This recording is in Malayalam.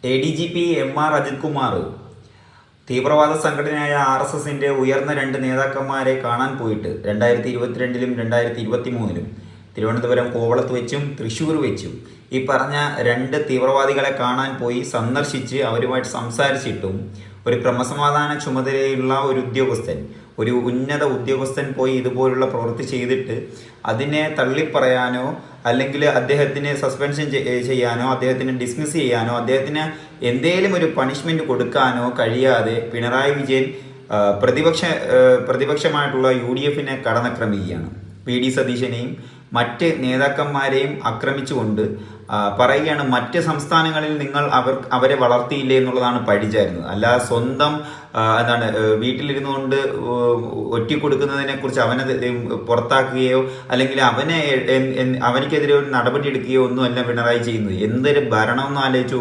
ADGP MR അജിത് കുമാർ തീവ്രവാദ സംഘടനയായ RSSന്റെ ഉയർന്ന 2 നേതാക്കന്മാരെ കാണാൻ പോയിട്ട് 2022-ലും 2023-ലും തിരുവനന്തപുരം കോവളത്ത് വെച്ചും തൃശ്ശൂർ വെച്ചും ഈ പറഞ്ഞ 2 തീവ്രവാദികളെ കാണാൻ പോയി സന്ദർശിച്ച് അവരുമായിട്ട് സംസാരിച്ചിട്ടും ഒരു ക്രമസമാധാന ചുമതലയുള്ള ഒരു ഉദ്യോഗസ്ഥൻ, ഒരു ഉന്നത ഉദ്യോഗസ്ഥൻ പോയി ഇതുപോലുള്ള പ്രവൃത്തി ചെയ്തിട്ട് അതിനെ തള്ളിപ്പറയാനോ അല്ലെങ്കിൽ അദ്ദേഹത്തിന് സസ്പെൻഷൻ ചെയ്യാനോ അദ്ദേഹത്തിന് ഡിസ്മിസ് ചെയ്യാനോ അദ്ദേഹത്തിന് എന്തേലും ഒരു പണിഷ്മെൻറ്റ് കൊടുക്കാനോ കഴിയാതെ പിണറായി വിജയൻ പ്രതിപക്ഷമായിട്ടുള്ള UDF കടന്നാക്രമിക്കുകയാണ്. PD സതീശനെയും മറ്റ് നേതാക്കന്മാരെയും ആക്രമിച്ചുകൊണ്ട് പറയുകയാണ്, മറ്റ് സംസ്ഥാനങ്ങളിൽ നിങ്ങൾ അവരെ വളർത്തിയില്ലേ എന്നുള്ളതാണ് പഠിച്ചായിരുന്നത്. അല്ല സ്വന്തം വീട്ടിലിരുന്നു കൊണ്ട് ഒറ്റി കൊടുക്കുന്നതിനെ കുറിച്ച് അവനെ പുറത്താക്കുകയോ അല്ലെങ്കിൽ അവനെക്കെതിരെ ഒരു നടപടി എടുക്കുകയോ ഒന്നുമല്ല പിണറായി ചെയ്യുന്നത്. എന്തൊരു ഭരണം എന്ന് ആലോചിച്ചു.